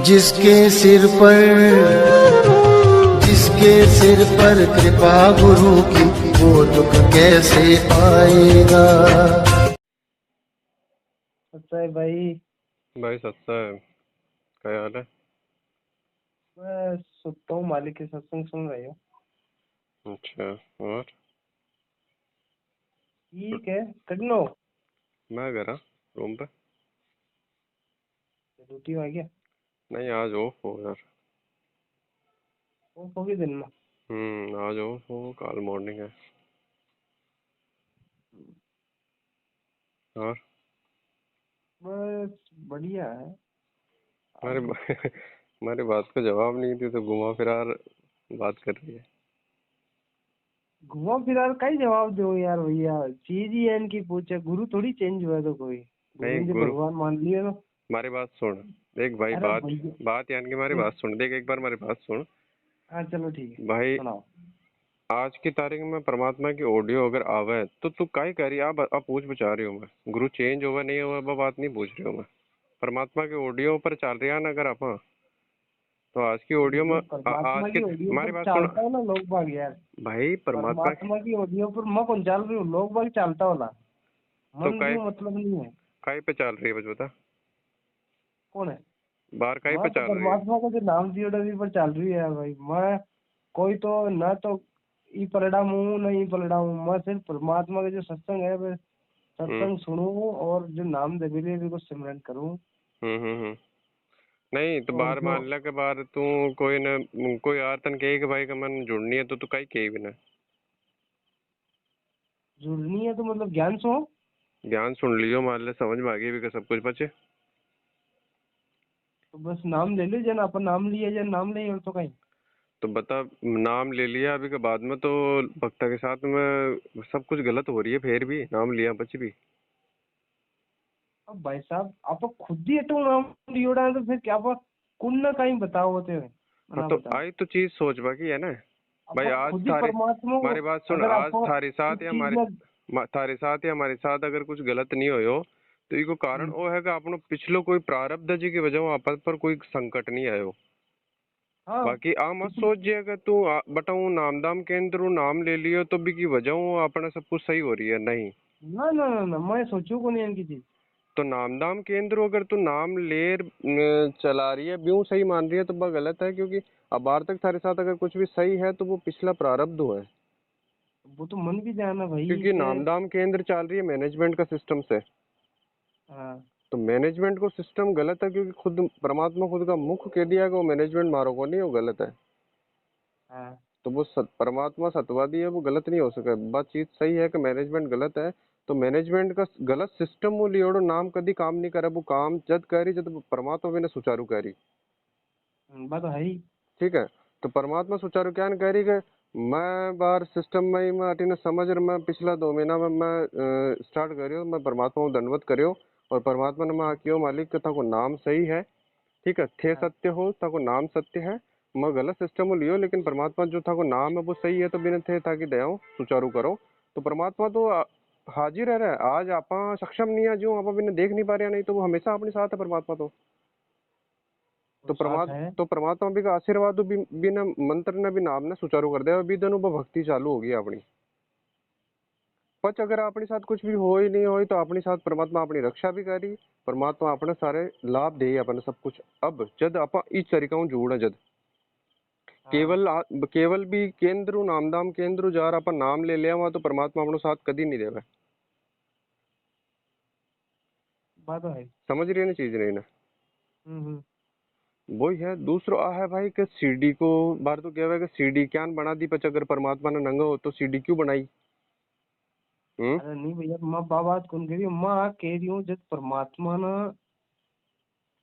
जिसके सिर पर जिसके सिर पर कृपा गुरु की, वो दुख कैसे आएगा। सच्चा है भाई। भाई सच्चा है। क्या हाल है? मैं सुनता हूँ, मालिक के सत्संग सुन रही हूँ। अच्छा। और ठीक है, कटनो मैं गया रूम पे। ड्यूटी में आ गया। नहीं, आज ऑफ हो यार। वो होगी दिन में। आज ऑफ हो, कल मॉर्निंग है। और बस बढ़िया है। हमारे अब हमारी बात का जवाब नहीं दी तो घुमा फिरा बात कर रही है। घुमा फिरा का ही जवाब दो यार भैया, चीज ही है इनकी। पूछे गुरु थोड़ी चेंज हुआ तो कोई गुरु नहीं जी गुरु, भगवान मान लिए ना। हमारी बात सुन। देख भाई, अरे बात भैया बात यानी कि हमारी बात सुन। देख एक बार हमारी बात सुन हाँ चलो ठीक है, भाई। सुनाओ। आज की तारीख में परमात्मा की ऑडियो अगर आवे तो तू काहे कह रही है? आप पूछ बचा रही हूँ मैं। गुरु चेंज हुआ नहीं हुआ वो बात नहीं पूछ रही हूँ मैं। परमात्मा की ऑडियो पर चल रही है ना अगर आप, तो आज की ऑडियो में जो परमात्मा आज के की ऑडियो हमारी पर बात सुन चलता है ना लोग बाग यार। भाई। परमात्मा परमात्मा की ऑडियो पर मैं कौन चल रही हूँ, लोग बाग चलता होला। तो मन काय क्यों मतलब नहीं है। काय पे चल रही है बस बता। कौन है? बाहर काय पे मैं तो चल रही है? परमात्मा का जो नाम दिया पर चल रही है भाई। मैं कोई तो ना तो ई पलड़ा हूँ ना ई पलड़ा हूँ। मैं सिर्फ परमात्मा का जो सत्संग है वह हम्म सत्संग सुनूं और जो नाम देवी भी को सिमरन करूं। नहीं तो और बाहर जो मान लिया के बाहर तू कोई न कोई यार तन कहे कि भाई का मन जुड़नी है तो तू काई कही भी ना। जुड़नी है तो मतलब ज्ञान सो। ज्ञान सुन लियो, मान ले समझ में आ गई भी का सब कुछ बचे। तो बस नाम ले लो, जन अपन नाम लिए जन नाम ले और तो कहीं। तो बता, नाम ले लिया अभी के बाद में तो भक्ता के साथ में सब कुछ गलत हो रही है, फिर भी नाम लिया बच भी। अब भाई साहब आप खुद ही तो नाम लियोड़ा है तो फिर क्या आप कुन ना कहीं बताओ होते हैं हाँ ना तो बताओ। आई तो चीज सोच बाकी है ना भाई। आप आज खुद ही थारे परमात्मा को हमारी बात सुन, अगर आज आप थारे इस साथ या चीज हमारे में थारे साथ या हमारे साथ अगर कुछ गलत नहीं हो तो इको कारण वो है कि आपनो पिछलो कोई प्रारब्ध जी की वजह आपस पर कोई संकट नहीं आयो। हाँ बाकी आ मत तो सोच जे अगर तू बताऊं नाम दाम केंद्र नाम ले लियो तो भी की वजह अपना सब कुछ सही हो रही है नहीं। ना ना ना ना मैं सोचू को नहीं इनकी चीज। तो नामदाम केंद्र अगर तू नाम ले चला रही है ब्यूं सही मान रही है तो वह गलत है, क्योंकि अब बार तक थारे साथ अगर कुछ भी सही है तो वो पिछला प्रारब्ध हुआ है। वो तो मन भी जाना भाई क्योंकि के। नामदाम केंद्र चल रही है मैनेजमेंट का सिस्टम से। हाँ तो मैनेजमेंट को सिस्टम गलत है, क्योंकि खुद परमात्मा खुद का मुख कह दिया कि वो मैनेजमेंट मारो को नहीं, वो गलत है। हाँ तो वो परमात्मा सत्यवादी है, वो गलत नहीं हो सके। बात चीज सही है कि मैनेजमेंट गलत है। तो मैनेजमेंट का गलत सिस्टम वो लियोड़ो नाम कभी काम नहीं करे। वो काम जद करी जब परमात्मा भी ने सुचारू करी। बात तो है ही। ठीक है। तो परमात्मा सुचारू क्या कह रही है? मैं बार सिस्टम में ही मैं अटीने समझ रहा, मैं पिछला 2 महीना में मैं स्टार्ट करियो, मैं परमात्मा को दंडवत करियो। और परमात्मा ने मैं आकियो मालिक के ताको नाम सही है। ठीक है, थे हाँ सत्य हो ताको नाम सत्य है। मैं गलत सिस्टम में लियो लेकिन परमात्मा जो था को नाम है वो सही है, तो बिना थे ताकि दयाओ सुचारू करो। तो परमात्मा तो हाजिर है रहा। आज आप सक्षम नहीं है जो आप बिना देख नहीं पा रहे, नहीं तो वो हमेशा अपने साथ है परमात्मा तो। वो साथ है। तो परमात्मा भी का आशीर्वाद भी बिना मंत्र ने भी नाम ने सुचारू कर दिया, भी दोनों भक्ति चालू होगी अपनी। पच अगर अपने साथ कुछ भी हो ही नहीं हो तो अपने साथ परमात्मा अपनी रक्षा भी करी। परमात्मा अपने सारे लाभ दे अपने सब कुछ। अब जद आप इस तरीका जोड़ जद हाँ केवल भी केंद्र नामदाम केंद्र जार अपन नाम ले लिया वहां तो परमात्मा अपनो साथ कदी नहीं देवे। बात तो है। समझ रही है ना चीज नहीं ना? हम्म। वही है। दूसरा आ है भाई कि सीडी को बार तो क्या है कि सीडी क्या बना दी, पच अगर परमात्मा ने नंगा हो तो सीडी क्यों बनाई? हम्म। अरे नहीं भैया, मैं बात कौन कह रही हूँ, मैं कह रही हूँ जब परमात्मा ना,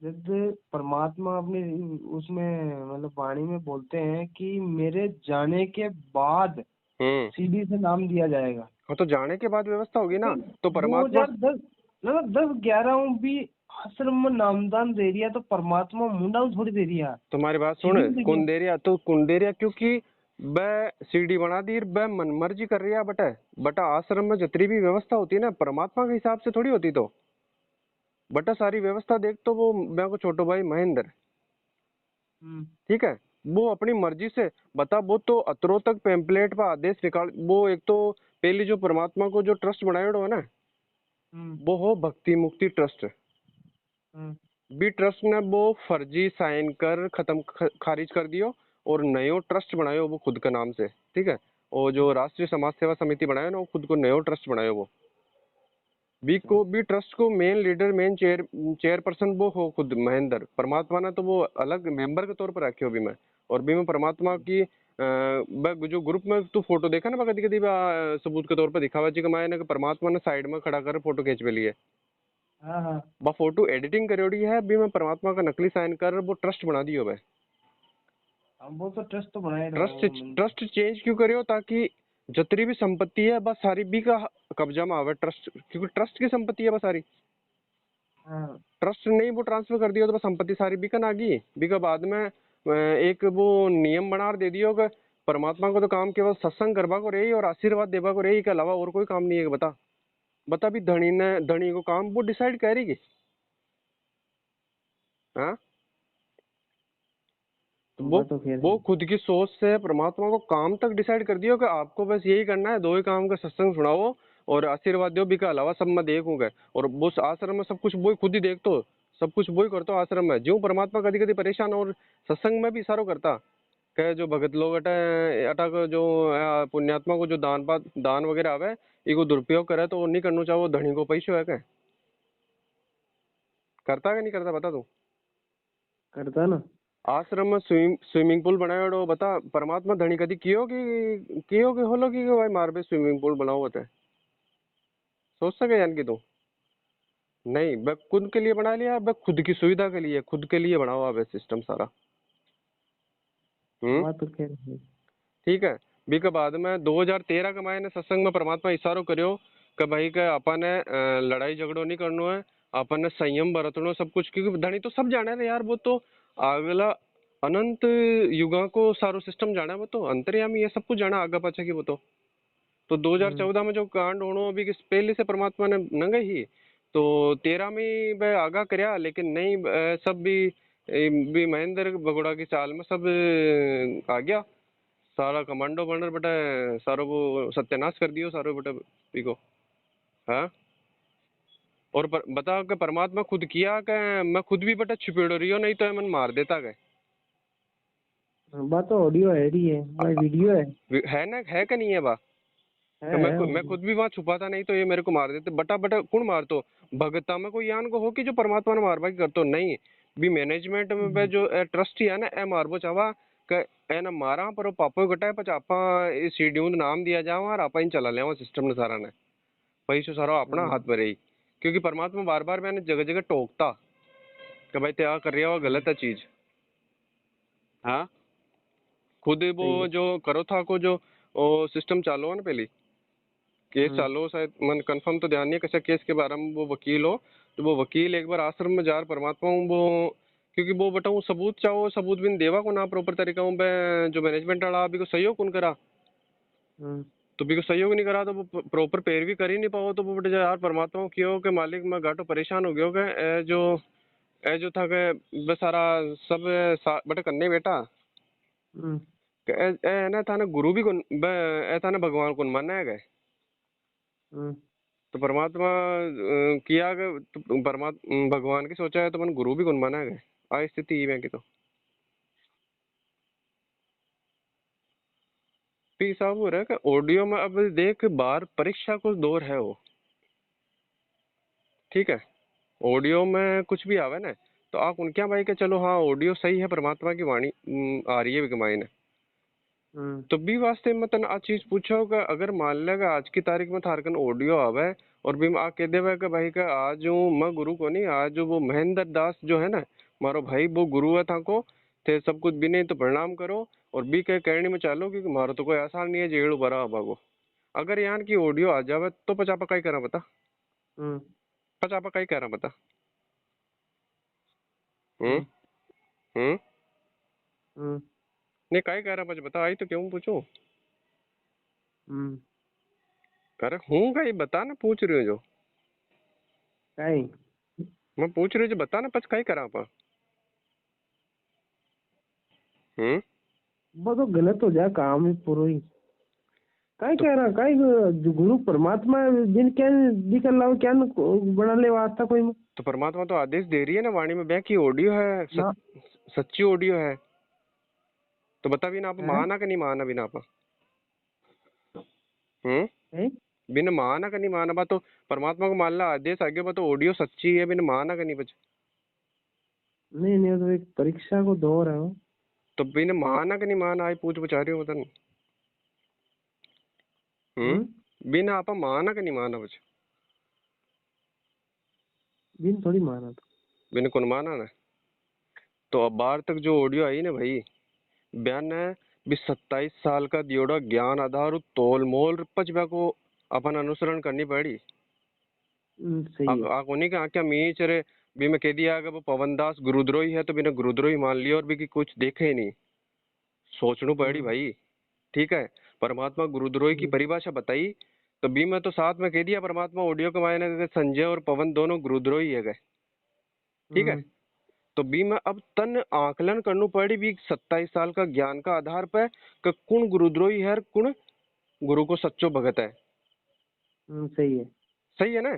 जब परमात्मा अपने उसमें मतलब वाणी में बोलते हैं कि मेरे जाने के बाद हम्म। सीढ़ी से नाम दिया जाएगा। हाँ तो जाने के बाद व्यवस्था होगी ना। तो तो परमात्मा 2010 मतलब 10-11 भी आश्रम में नामदान दे रिया तो परमात्मा मुंडा थोड़ी दे रिया। तुम्हारी बात सुन। सीढ़ी दे रिया। कुंदेरिया तो कुंदेरिया क्योंकि वह सीडी बना दी, वह मन मर्जी कर रही है। बटा बटा आश्रम में जितनी भी व्यवस्था होती है ना परमात्मा के हिसाब से थोड़ी होती। तो बटा सारी व्यवस्था देख तो वो मैं को छोटो भाई महेंद्र ठीक है, वो अपनी मर्जी से बता, वो तो अतरों तक पेम्पलेट पर आदेश निकाल, वो एक तो पहले जो परमात्मा को जो ट्रस्ट बनाया हो ना, वो हो भक्ति मुक्ति ट्रस्ट। बी ट्रस्ट ने वो फर्जी साइन कर खत्म खारिज कर दियो और नयो ट्रस्ट बनायो वो खुद के नाम से, ठीक है। और जो राष्ट्रीय समाज सेवा समिति बनायो ना, वो खुद को नयो ट्रस्ट बनायो वो। बी ट्रस्ट को मेन लीडर मेन चेयरपर्सन वो हो खुद महेंद्र। परमात्मा ने तो वो अलग मेंबर के तौर पर रखे हो भी मैं। और भी मैं परमात्मा की जो ग्रुप में तू फोटो देखा ना कदी कदी सबूत के तौर पर दिखावा जी कमाए ना कि परमात्मा ने साइड में खड़ा कर फोटो खींच पे लिए। हाँ बा फोटो एडिटिंग करोड़ी है भी मैं परमात्मा का नकली साइन कर वो ट्रस्ट बना दियो भाई। अब वो तो ट्रस्ट तो बनाए ट्रस्ट चेंज क्यों करियो, ताकि जितनी भी संपत्ति है बस सारी बी का कब्जा में आवे ट्रस्ट, क्योंकि ट्रस्ट की संपत्ति है बस सारी। हाँ ट्रस्ट नहीं वो ट्रांसफर कर दिया तो बस संपत्ति सारी बी का ना गई। बी का बाद में एक वो नियम बना दे दियो कि परमात्मा को तो काम केवल सत्संग करवा को रही और आशीर्वाद देवा को रही के अलावा और कोई काम नहीं है। बता बता भी धनी को काम वो डिसाइड करेगी। हाँ तो वो खुद की सोच से परमात्मा को काम तक डिसाइड कर दियो कि आपको बस यही करना है, दो ही काम का सत्संग सुनाओ और आशीर्वाद दो, भी के अलावा सब मैं देखूंगा। और वो आश्रम में सब कुछ वो खुद ही देखतो, सब कुछ वो ही करता आश्रम में। जो परमात्मा कभी कभी परेशान और सत्संग में भी इशारो करता कहे जो भगत लोग अटा को जो पुण्यात्मा को जो दान वगैरह आवे इको दुरुपयोग करे तो वो नहीं करना चाहो, धनी को पैसे है क्या करता है नहीं करता बता तू। करता ना आश्रम में स्विमिंग पूल बनायो बता, परमात्मा धनी कदी कियो कि होलो कि भाई मार बे स्विमिंग पूल बनाओ बता, सोच सके यान कि तू नहीं बे खुद के लिए बना लिया, बे खुद की सुविधा के लिए खुद के लिए बनाओ अब सिस्टम सारा। बात तो खैर है। ठीक है, बी के बाद में 2013 के मायने सत्संग में परमात्मा इशारो करियो कि भाई के अपन ने लड़ाई झगड़ो नहीं करनो है, अपन ने संयम बरतनो सब कुछ, क्योंकि धनी तो सब जाने रे यार, वो तो अगला अनंत युगा को सारो सिस्टम जाना है, वो तो अंतर्यामी ये सब कुछ जाना आगा पाछा की वो तो 2014 में जो कांड होनो अभी पहले से परमात्मा ने नंगे ही तो 13 में वह आगा करया, लेकिन नहीं सब भी महेंद्र भगोड़ा की चाल में सब आ गया सारा कमांडो बनर बटा सारो वो सत्यानाश कर दियो सारो बटा पीको। हाँ और बता के परमात्मा खुद किया कि मैं खुद भी बटा छिपेड़ो रही हो, नहीं तो मन मार देता गए। बात तो ऑडियो है ही है भाई, वीडियो है ना, है कि नहीं है बा तो मैं खुद भी वहां छुपाता, नहीं तो ये मेरे को मार देते। बटा बटा कौन मार तो भगता में कोई यान को हो कि जो परमात्मा ने मारवा की करतो नहीं भी मैनेजमेंट में जो ट्रस्टी है ना ए मारबो चावा ए ना मारा पर पापो गटाए पच आपा शेड्यूल नाम दिया जावा और आपा इन चला लेवा सिस्टम ने सारा ने पैसो सारा अपना हाथ में रही। क्योंकि परमात्मा बार बार मैंने जगह जगह टोकता कि भाई क्या कर रहा हो गलत है चीज। हाँ खुद वो जो करो था को जो सिस्टम चालू है ना पहले केस चालू शायद मन कंफर्म तो ध्यान नहीं है कैसे केस के बारे में, वो वकील हो तो वो वकील एक बार आश्रम में जा परमात्मा वो क्योंकि वो बताऊँ सबूत चाहो सबूत भी देवा को ना प्रॉपर तरीका में जो मैनेजमेंट वाला अभी को सहयोग कौन करा तो भी को सहयोग नहीं करा तो वो प्रॉपर पैरवी कर ही नहीं पाओ तो वो बटे यार परमात्मा क्यों के मालिक मैं घाटो परेशान हो गया हो ए जो था के बस सारा सब बटे करने बेटा ए ना था ना गुरु भी कौन ए था ना भगवान कौन मानना है गए तो परमात्मा किया तो परमात्मा भगवान की सोचा है तो मन गुरु भी कौन माना है आ स्थिति ही में की तो साहब हो रहा है कि ऑडियो में अब देख बार परीक्षा को दौर है वो ठीक है। ऑडियो में कुछ भी आवे ना तो आप उनके भाई के चलो हाँ ऑडियो सही है परमात्मा की वाणी आ रही है कमाई ने तो भी वास्ते में तन आ चीज पूछो कि अगर मान लेगा आज की तारीख में थारकन ऑडियो आवे और भी आ कह देवे कि भाई का आज मैं गुरु को नहीं आज वो महेंद्र दास जो है ना मारो भाई वो गुरु है था को थे सब कुछ भी नहीं तो प्रणाम करो और भी कह कहने में चालो क्योंकि मारो तो कोई आसान नहीं है जेड़ू भरा भागो। अगर यहाँ की ऑडियो आ जावे तो पचापा कहीं करा बता पचापा कहीं करा बता नहीं कहीं कह रहा पच बता आई तो क्यों पूछो कर हूँ कहीं बता ना पूछ रही हो जो मैं पूछ रही हूँ जो बता ना पच कहीं करा पा वो तो गलत हो जाए काम ही पूरा ही। काय कह रहा काय जो गुरु परमात्मा जिन क्या दिखल रहा क्या न बना ले वास्ता कोई में। तो परमात्मा तो आदेश दे रही है ना वाणी में, की ऑडियो है, ना सच्ची ऑडियो है। तो बता बिना आप है माना कि नहीं माना बिना आप? हम्म है? बिना माना का नहीं माना बा तो परमात्मा को मान ला, आदेश आगे बा तो ऑडियो सच्ची है, बिना माना का नहीं बच। नहीं नहीं, वो तो एक परीक्षा को दौर है वो। तो बिना माना का नहीं माना, आई पूछ बचा रही हो बता नहीं। हम्म, बिना आप माना का नहीं माना बच। बिन थोड़ी माना तो। बिना कौन माना ना। तो अब बाहर तक जो ऑडियो आई ना भाई, बयान है भी 27 साल का दियोड़ा ज्ञान आधार तोल मोल पचबा को अपन अनुसरण करनी पड़ी। सही है। आको नहीं कहा क्या मी चरे भी मैं कह दिया अगर वो पवन दास गुरुद्रोही है तो बिना गुरुद्रोही मान लिया और भी कि कुछ देखे ही नहीं, सोचनू पड़ी हम्म, भाई। ठीक है, परमात्मा गुरुद्रोही की हम्म, परिभाषा बताई तो भी मैं तो साथ में कह दिया परमात्मा ऑडियो के मायने संजय और पवन दोनों गुरुद्रोही है गए। ठीक है, हम्म, तो भी मैं अब तन आकलन करनू पड़ी भी 27 साल का ज्ञान का आधार पर कि कौन गुरुद्रोही है और कौन गुरु को सच्चो भगत है। सही है। सही है ना,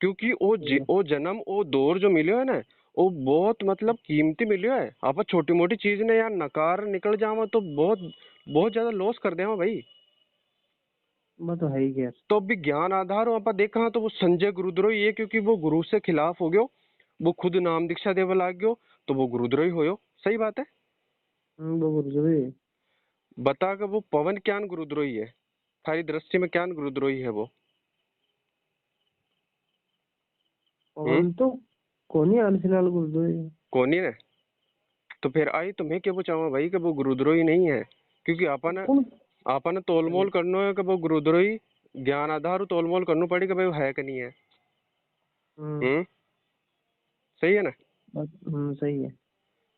क्योंकि सही है। ओ जन्म ओ दौर जो मिलो है ना, वो बहुत मतलब कीमती मिलो है। आप छोटी मोटी चीज ने यार नकार निकल जावा तो बहुत बहुत ज्यादा लॉस कर देवा भाई। वो तो है ही खैर। तो अभी ज्ञान आधार आप देखा तो वो संजय गुरुद्रोही है, क्योंकि वो गुरु से खिलाफ हो गयो, वो खुद नाम दीक्षा देवा लाग गयो, तो वो गुरुद्रोही हो। सही बात है। वो गुरुद्रोही है। बता कि वो पवन क्यान गुरुद्रोही है, थारी दृष्टि में क्यान गुरुद्रोही है वो? हम्म पवन तो कौन ही आने फिलहाल गुरुद्रोही है। कौन ही है? तो फिर आई तो मैं क्या पूछाऊँ भाई कि वो गुरुद्रोही नहीं है, क्योंकि अपन कौन? अपन तोलमोल करनो है कि वो गुरुद्रोही ज्ञान आधार तोलमोल करनो पड़ी कि भाई वो है कि नहीं है। हम्म, हम्म सही है ना। सही है।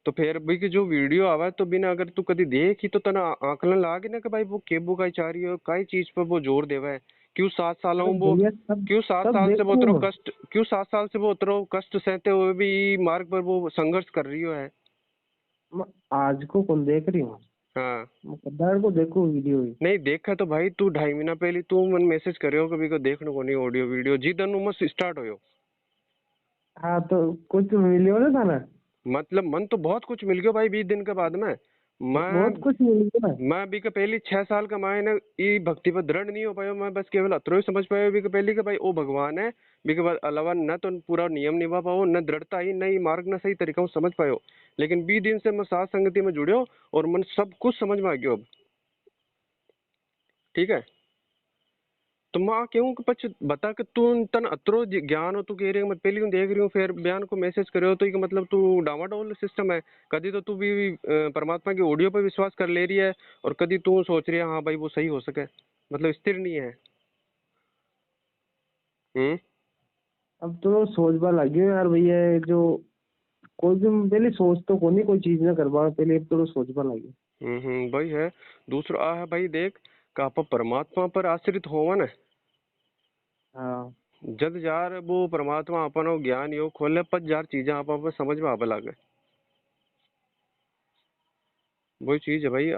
तो फिर भाई की जो वीडियो आवा है तो बिना अगर तू कभी देखी तो तना आकलन लागे ना कि भाई वो केबू का चाह रही है, काई चीज पर वो जोर देवा है। क्यों 7 साल अरे वो भैया सब क्यों सात सब साल से वो देखूं उतरो मैं। कष्ट क्यों 7 साल से वो उतरो कष्ट सहते हुए भी मार्ग पर वो संघर्ष कर रही है। मैं आज को कौन देख रही हूँ। हाँ, मैं कदार को देखूं वीडियो ही। नहीं देखा तो भाई तू 2.5 महीना पहले तू मन मैसेज करियो कभी को देखने को नहीं ऑडियो वीडियो जिदन उमस स्टार्ट हो। हाँ तो कुछ मिलियो ना था ना। मतलब मन तो बहुत कुछ मिल गया भाई 20 दिन के बाद में। बहुत मैं कुछ मिल गया ना। मैं अभी के पहली 6 साल का मायने ई भक्ति पर दृढ़ नहीं हो पाया। मैं बस केवल अतरो ही समझ पाया अभी के पहली के भाई ओ भगवान है। अभी के बाद अलावा न तो पूरा नियम निभा पाओ, न दृढ़ता ही, न ही मार्ग न सही तरीका से समझ पायो। लेकिन 20 दिन से मैं साथ संगति में जुड़ियो और मन सब कुछ समझ में आ गयो अब। ठीक है, तो माँ क्यों कि पछ बता कि तू तन अतरो ज्ञान हो, तू कह रही है मैं पहली देख रही हूँ फिर बयान को मैसेज करो तो ये मतलब तू डावाडोल सिस्टम है। कभी तो तू भी परमात्मा की ऑडियो पर विश्वास कर ले रही है और कभी तू सोच रही है हाँ भाई वो सही हो सके, मतलब स्थिर नहीं है। हम्म अब तो सोचबा लगी यार भैया ये जो कोई भी पहले सोच तो कोनी कोई चीज ना करवा पहले अब तो सोचबा लगी। भाई है। दूसरा आ है भाई देख का आप परमात्मा पर आश्रित होवा ना, हाँ जद जार वो परमात्मा अपन ज्ञान योग खोले पर जार चीजें आप समझ में आवे लागे। वही चीज है भाई।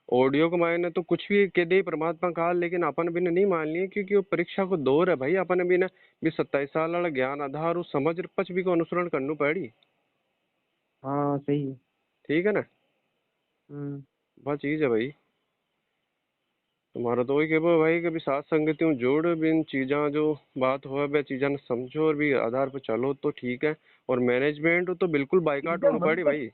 ऑडियो के मायने तो कुछ भी कह दे परमात्मा का, लेकिन अपन भी नहीं मान लिए क्योंकि वो परीक्षा को दौर है भाई। अपन भी ना भी 27 साल वाला ज्ञान आधार उस समझ पच भी को अनुसरण करनी पड़ी। हाँ सही है। ठीक है ना, हम्म, वह चीज है भाई। तुम्हारा तो वही कहबो भाई कभी साथ संगति में जोड़ भी इन चीजा जो बात हो वह चीजा ने समझो और भी आधार पर चलो तो ठीक है। और मैनेजमेंट तो बिल्कुल बाइकाट एकदम होनी मन पड़ी तो भाई।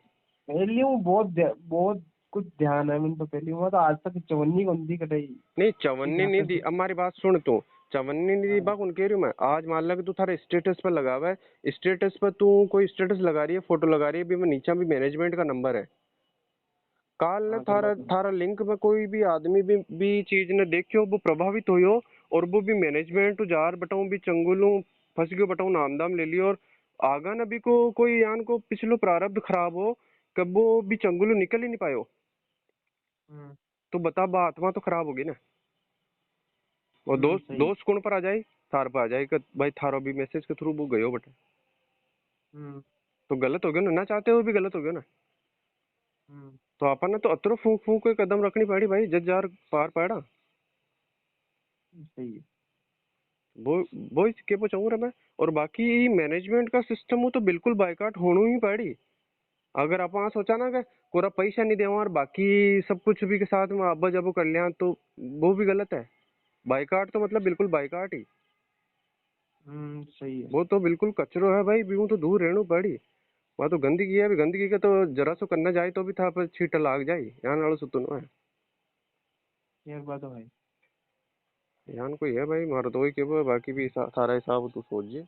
पहली हूँ बहुत कुछ ध्यान है मैंने तो पहली हूँ तो आज तक चवन्नी कौन दी कटाई नहीं कि चवन्नी नहीं जाकर दी, से। अब हमारी बात सुन तू। चवन्नी नहीं दी हाँ बात उन कह रही हूँ मैं। आज मान लो कि तू थारे स्टेटस पर लगा हुआ है, स्टेटस पर तू कोई स्टेटस लगा रही है, फोटो लगा रही है, भी मैं नीचे भी मैनेजमेंट का नंबर है। काल ने हाँ तो थारा बस। थारा लिंक में कोई भी आदमी भी चीज ने देखियो वो प्रभावित होयो और वो भी मैनेजमेंट जार बटाऊं भी चंगुलू फंस गयो बटाऊं नाम दाम ले लियो और आगा नबी को कोई यान को पिछलो प्रारब्ध खराब हो कब वो भी चंगुलू निकल ही नहीं पायो। हम्म, तो बता बा आत्मा तो खराब होगी ना। और दोस्त सही है। दोस्त कौन पर आ जाए? थार पर आ जाए कि भाई थारो भी मैसेज के थ्रू वो गयो बटे। हम्म, तो गलत हो गया ना चाहते हुए भी गलत हो गया ना। हम्म, तो अपन ने तो अतरो फूक फूक के कदम रखनी पड़ी भाई, जज जार पार पड़ा। सही है। वो वो इसके वो चाहूँ मैं। और बाकी मैनेजमेंट का सिस्टम वो तो बिल्कुल बायकाट होना ही पड़ी। अगर आप वहाँ सोचा ना कि पूरा पैसा नहीं देवा और बाकी सब कुछ भी के साथ में अब्बा जब कर लिया, तो वो भी गलत है। बायकाट तो मतलब बिल्कुल बायकाट ही। सही है। वो तो बिल्कुल कचरो है भाई, भी तो दूर रहना पड़ी। वहाँ तो गंदगी है, अभी गंदगी का तो जरा सो करना जाए तो भी था पर छींटा लाग जाए, यहाँ नालों सुतुन है। ये बात तो है। यहाँ कोई है भाई, मारो तो ही के वो, बाकी भी सारा हिसाब तो सोचिए।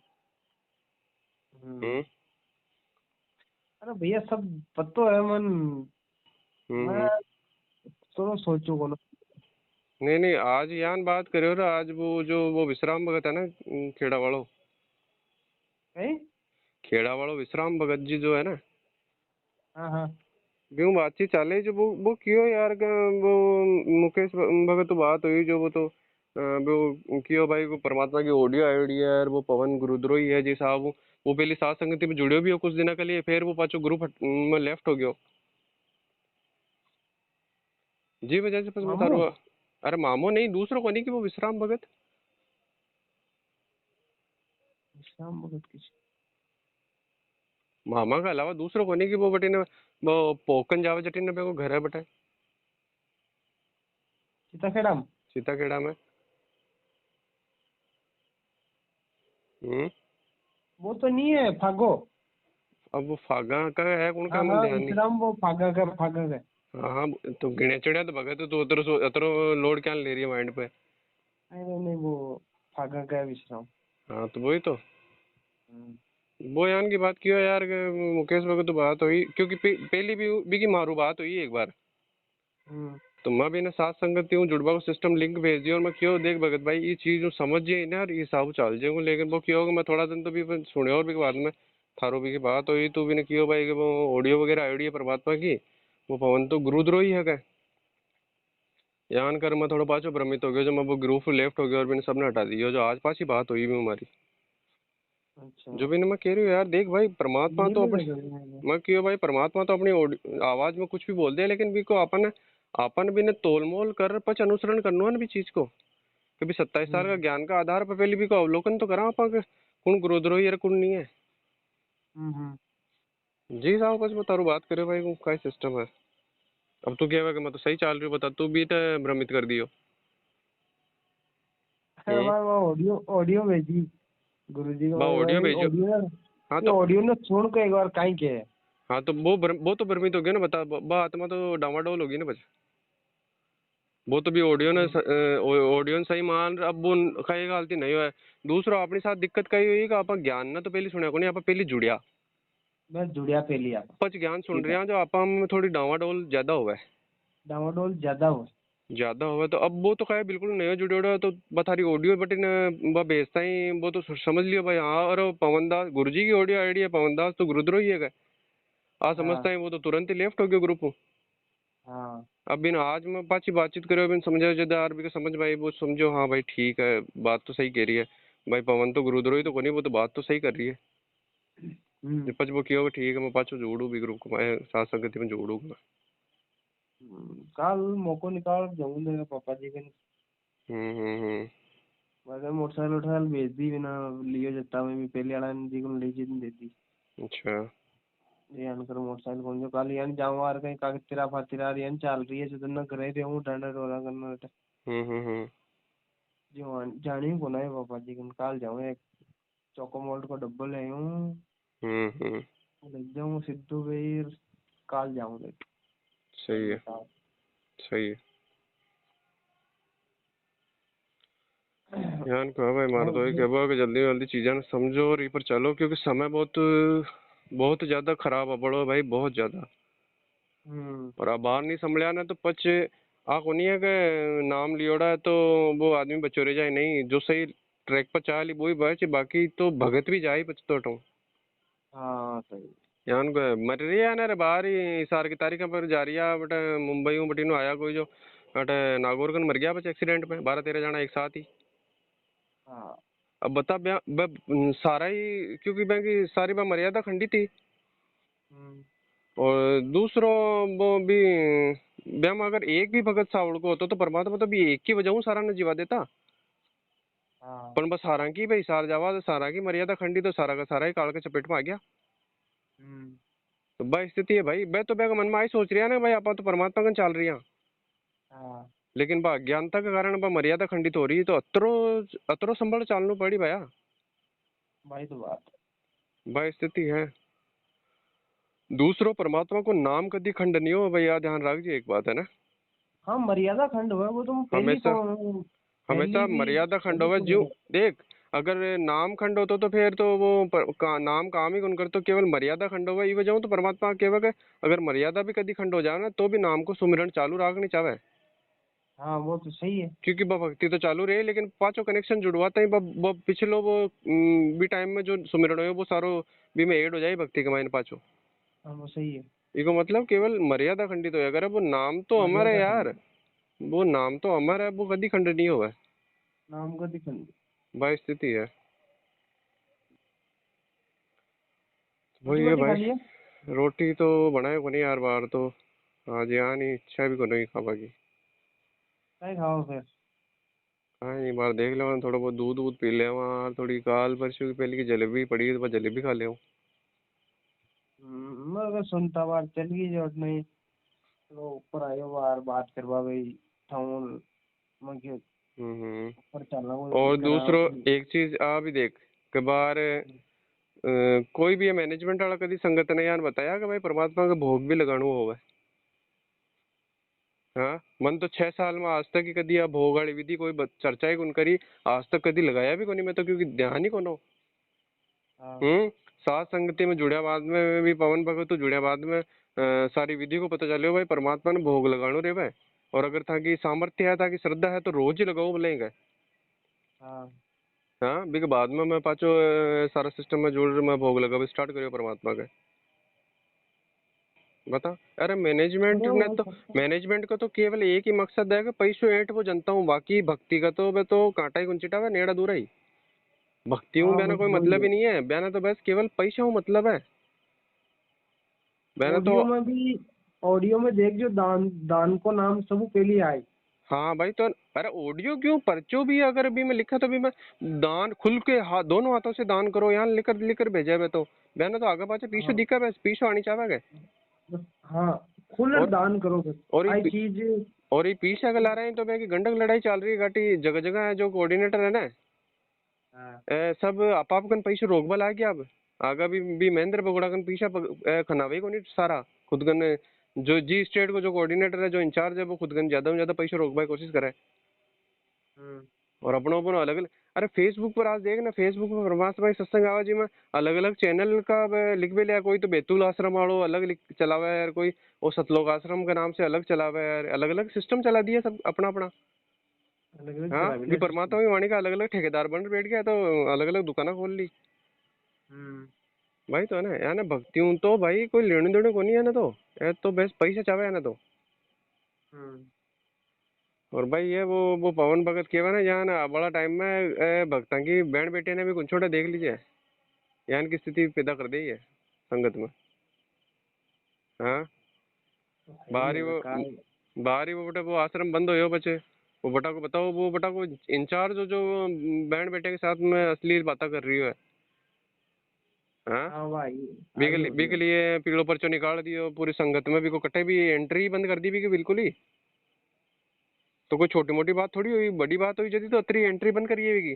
हम्म। हम्म अरे भैया सब पतो है मन। मैं हम्म। तो सोचू को ना। नहीं नहीं, आज यान बात करे रहा, आज वो जो वो विश्राम भगत है ना, खेड़ा वालों। हैं? खेड़ा वालों विश्राम भगत जी जो है ना, हाँ हाँ। क्यों बातचीत चाले जो वो क्यों यार वो मुकेश भगत तो बात हुई जो वो तो वो क्यों भाई को परमात्मा की ऑडियो आईडी है यार, वो पवन गुरुद्रोही है जी साहब। वो पहले सात संगति में जुड़े भी हो कुछ दिनों के लिए, फिर वो पाछो ग्रुप में लेफ्ट हो गयो जी वजह से बस मैं मामू। तारो। अरे मामो नहीं, दूसरों को नहीं कि वो विश्राम भगत। शाम भगत की। मामा के अलावा दूसरों को नहीं कि वो बटे ने वो पोकन जावे जटी ने पे को घर है बटे सीताखेड़ा में। सीता खेड़ा में। हम्म। वो तो नहीं है फागो। अब वो फागा का है कौन का हाँ मन हाँ ध्यान नहीं। विश्राम वो फागा का। हाँ हाँ, तो गिने चढ़िया तो भगत तो उतर उतरो लोड क्या ले रही है माइंड पे। नहीं नहीं वो फागा का है विश्राम। हाँ तो वही तो। हम्म। वो यान की बात किया यार कि मुकेश भगत तो बात हुई क्योंकि पहली भी की मारू बात हुई एक बार। हम्म। तो मैं भी ना साथ संगत हूँ जुड़वा को सिस्टम लिंक भेज दिया और मैं क्यों देख भगत भाई ये चीज समझ जाए ना और ये हिसाब चल जाए, लेकिन वो क्यों मैं थोड़ा दिन तो भी सुने और भी बाद में थारो भी की बात हुई तो भी ने क्यों भाई कि वो ऑडियो वगैरह आई परमात्मा की, वो पवन तो गुरुद्रोही है क्या। यान कर मैं थोड़ा पाछो भ्रमित हो गया जो मैं वो ग्रुप लेफ्ट हो गया और मैंने सबने हटा दिया, जो आज पास ही बात हुई भी हमारी। अच्छा। जो भी मैं कह रही हूँ यार देख भाई परमात्मा ये तो भी अपनी, लगा है। मैं क्यों भाई परमात्मा तो अपनी आवाज में कुछ भी बोल दे, लेकिन भी को अपन अपन भी ने तोल मोल कर पच अनुसरण करना है ना भी चीज को। कभी 27 साल का हम्म ज्ञान का आधार पर पहले भी को अवलोकन तो करा अपन कौन गुरुद्रोही है कौन नहीं है। हम्म। जी साहब बस मैं तारू बात करे भाई का सिस्टम है। अब तू क्या है कि मैं तो सही चल रही हूँ, बता तू भी तो भ्रमित कर दियो। अरे भाई वो ऑडियो ऑडियो भेजी गुरुजी को। बा ऑडियो भाई भेजो। ऑडियो हाँ ये तो ऑडियो ने सुन के एक बार कहीं के है। हाँ तो वो तो भ्रमित हो गया ना, बता बा आत्मा तो डामाडोल होगी ना बस। वो तो भी ऑडियो ने हम्म। ऑडियो ने सही मान, अब वो कई गलती नहीं हुआ है। दूसरा अपनी साथ दिक्कत कही हुई कि आप ज्ञान ना तो पहले सुनया को नहीं, आप पहले जुड़िया मैं जुड़िया पे लिया। पच ज्ञान सुन ठीक रहे है। हैं जो आप हम थोड़ी डावाडोल ज्यादा हुआ है। डामाडोल ज्यादा हो। ज्यादा हुआ तो अब वो तो कहे बिल्कुल नया जुड़े उड़ा तो बता रही ऑडियो बटे ने भेजता ही वो तो समझ लियो भाई हाँ, और पवन दास गुरु जी की ऑडियो आईडी है, पवन दास तो गुरुद्रोही है क्या। आ समझता हाँ है वो तो तुरंत ही लेफ्ट हो गया ग्रुप। हाँ। अब बिन आज मैं पाची बातचीत करे बिन समझा जदा आर भी को समझ भाई वो समझो हाँ भाई ठीक है, बात तो सही कह रही है। भाई पवन तो गुरुद्रोही तो कोनी, वो तो बात तो सही कर रही है। हम्म। जब पच वो किया वो ठीक है, मैं पाछो जोड़ू भी ग्रुप को, मैं साथ संगति में जोड़ू मैं। कल मौको निकाल जाऊँ मेरे पापा जी के। हम्म। मैं मोटरसाइकिल उठा भेज दी बिना लियो जत्ता में भी पहले वाला जी को ले जी दे दी। अच्छा। ये अनकर मोटरसाइकिल कौन जो कल यानी जाऊँ आ कहीं कागज तेरा फातिरा यानी चल रही है जो ना करे रहूँ डंडा डोरा करना। हम्म। जो जानी को ना है पापा जी के कल जाऊँ एक चोकोमोल्ट को डब्बा ले आऊँ। हम्म। लग जाऊँ सिद्धू भाई कल जाऊँ देख। सही है। सही है। ध्यान कहो भाई मार दो और कहो कि जल्दी जल्दी चीजें ना समझो और ये पर चलो, क्योंकि समय बहुत बहुत ज्यादा खराब है बड़ो भाई, बहुत ज्यादा। हम्म। और अब बाहर नहीं संभलिया ना तो पच आ को नहीं है कि नाम लियोड़ा है तो वो आदमी बचो रह जाए, नहीं जो सही ट्रैक पर चाल वो ही बच, बाकी तो भगत भी जाए पचतोटो। हाँ सही। यान को मर रही है ना रे बाहर ही सार की तारीख पर जा रही है बटे मुंबई में बटी नो आया कोई जो बटे नागौर कन मर गया बच एक्सीडेंट में 12-13 जना एक साथ ही। हाँ। अब बता सारा ही क्योंकि बैंक की सारी बात मर्यादा खंडित थी। हम्म। और दूसरो वो भी ब्याम अगर एक भी भगत सावड़ को होता तो परमात्मा तो भी एक की वजह सारा ने जीवा देता। हाँ। पर बस सारा की भाई सार जावा तो सारा की मर्यादा खंडी तो सारा का सारा ही काल के चपेट में आ गया। हम्म। तो वह स्थिति है भाई। मैं तो बेग मन में आई सोच रहा ना भाई आप तो परमात्मा कन चल रही हैं, हाँ लेकिन बा अज्ञानता के कारण बा मर्यादा खंडित हो रही है तो अतरो अतरो संभल चालनू पड़ी भैया। भाई तो बात है। वह स्थिति है। दूसरो परमात्मा को नाम कदी खंड नहीं हो भैया, ध्यान रख जी एक बात है ना। हाँ मर्यादा खंड हुआ वो तुम पहली हमेशा पहली हमेशा भी मर्यादा खंड पहली होवे सुन जीव। रहे। देख, अगर नाम खंड होता तो फिर तो वो नाम काम ही कौन करतो, केवल मर्यादा खंड होवे ई वजह तो परमात्मा केवल के अगर मर्यादा भी कदी खंड हो जाए ना तो भी नाम को सुमिरन चालू रखनी चाहे। हाँ वो तो सही है। क्योंकि बा भक्ति तो चालू रहे लेकिन पांचों कनेक्शन जुड़वाता ही बा पिछलो वो भी टाइम में जो सुमिरन हो वो सारो भी में ऐड हो जाए भक्ति के मायने पाचो। हाँ वो सही है। इको मतलब केवल मर्यादा खंडित हो अगर वो नाम तो अमर है मर्यादा खंड, यार। वो नाम तो अमर है, वो कदी खंड नहीं होगा। नाम का खंड। वह स्थिति है। रोटी वही है वोटी खा भाई। लिया? रोटी तो बनाए को नहीं यार बाहर तो। आज यहाँ नहीं, इच्छा भी को नहीं खावा की। क्या खाओ फिर? हाँ नहीं बाहर देख ले थोड़ा बहुत दूध वूध पी ले और थोड़ी काल परसों की पहले की जलेबी पड़ी है तो बस जलेबी खा ले। मैं अगर सुनता बार चल गई जो नहीं तो ऊपर आयो बार बात करवा भाई थाउन मैं क्यों हम्म। ऊपर चलना वो और करा दूसरो एक चीज आ भी देख के बार कोई भी मैनेजमेंट वाला कभी संगत ने यार बताया कि भाई परमात्मा का भोग भी लगानो होगा। हाँ मन तो 6 साल में आज तक ही कदी आ भोग वाली विधि कोई चर्चा ही कौन करी। आज तक कदी लगाया भी कोनी मैं तो, क्योंकि ध्यान ही कोनो। हाँ सात संगति में जुड़िया बाद में भी पवन भगत तो जुड़िया बाद में सारी विधि को पता चलो भाई परमात्मा ने भोग लगानो रे भाई। और अगर था कि सामर्थ्य है था कि श्रद्धा है तो रोज ही लगाओ बोलेंगे। हाँ हाँ बिक बाद में मैं पाचो सारा सिस्टम में जोड़ मैं भोग लगा स्टार्ट करियो परमात्मा के। बता। अरे मैनेजमेंट अरे ने वो तो मैनेजमेंट का तो केवल एक ही मकसद है कि पैसों ऐंठ वो जनता हूँ, बाकी भक्ति का तो मैं तो कांटा ही कुंचिटा है नेड़ा दूर ही। भक्ति हूँ हाँ बयाना बस कोई वही मतलब है। ही नहीं है, बयाना तो बस केवल पैसा हूँ मतलब है बयाना तो। ऑडियो में देख जो दान दान को नाम सब पहले आए। हाँ भाई तो अरे ऑडियो क्यों पर्चो भी अगर भी मैं लिखा तो भी मैं दान खुल के हाथ दोनों हाथों से दान करो यहाँ लिख कर भेजा है तो बहना तो आगे पाछे पीछे हाँ दिखा बस पीछे आनी चाहे। बस हाँ खुल और दान करो बस। और आई ये चीज। और ये पीछे अगर ला रहे हैं तो मैं कि गंडक लड़ाई चल रही है घाटी जगह जगह है जो कोऑर्डिनेटर है ना हाँ सब आप कन पैसे रोकबा ला गया अब। आगा भी महेंद्र बगोड़ा कन पीछा खनावे को नहीं सारा खुद कन जो जी स्टेट को जो कोऑर्डिनेटर है जो इंचार्ज है वो खुद कन ज्यादा में ज्यादा पैसे रोकबा की कोशिश करे। हम्म। और अपनों अपनों अलग अलग। अरे फेसबुक पर आज देख ना, फेसबुक पर ब्रह्मास भाई सत्संग आवाजी में अलग अलग चैनल का लिख भी लिया। कोई तो बैतूल आश्रम वालों अलग लिख चलावा है यार, कोई वो सतलोक आश्रम के नाम से अलग चलावा है यार, अलग अलग सिस्टम चला दिया सब अपना अपना। अलग अलग हाँ चला भी मिला परमात्मा सिस्टम। की वाणी का अलग अलग ठेकेदार बन बैठ गया तो अलग अलग दुकाना खोल ली। हम्म। भाई तो है ना यार ना भक्ति हूँ तो भाई कोई लेने देने को नहीं है ना तो ये तो बस पैसा चाहे है ना तो। हम्म। और भाई ये वो पवन भगत केवा ना यहाँ ना बड़ा टाइम में भक्ता की बैंड बेटे ने भी कुछ छोटा देख लीजिए यहाँ की स्थिति पैदा कर दी है संगत में। हाँ है ही बाहर ही है वो काय। बाहर ही वो बेटा वो आश्रम बंद हो बचे। वो बटा को बताओ वो बटा को इंचार्ज जो बैंड बेटे के साथ में अश्लील बातें कर रही है। हाँ हाँ भाई आई बिक ऑडियो। लिए पीड़ो पर्चो निकाल दियो पूरी संगत में भी को कटे भी एंट्री बंद कर दी भी कि बिल्कुल ही। तो कोई छोटी मोटी बात थोड़ी हुई, बड़ी बात हुई जदी तो अतरी एंट्री बंद करिए भी।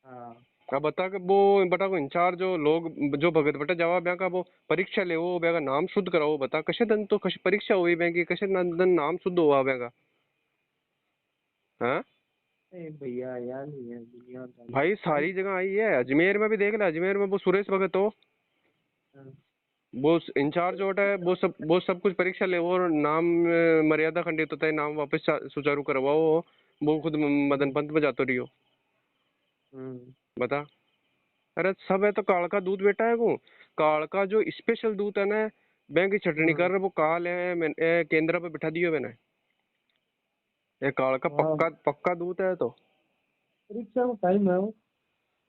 हाँ अब बता के वो बता को इंचार्ज जो लोग जो भगत बटा जावा ब्या का वो परीक्षा ले वो ब्या का नाम शुद्ध कराओ बता कशे दन तो कश परीक्षा हुई ब्या की कशे दन नाम शुद्ध हुआ ब्या का। हाँ ए भैया यार नहीं है दुनिया का। भाई सारी जगह आई है, अजमेर में भी देख ले, अजमेर में वो सुरेश भगत हो हाँ, वो इंचार्ज होता है वो सब कुछ परीक्षा ले और नाम मर्यादा खंडित होता है नाम वापस सुचारू करवाओ। वो खुद मदन पंत में जातो रहियो हम्म। बता। अरे सब है तो काल का दूध बेटा है वो। काल का जो स्पेशल दूध है ना बैंक की छटनी हम्म। कर वो काल है केंद्र पे बिठा दियो मैंने। ये काल का हाँ पक्का पक्का दूध है तो। परीक्षा का टाइम है वो।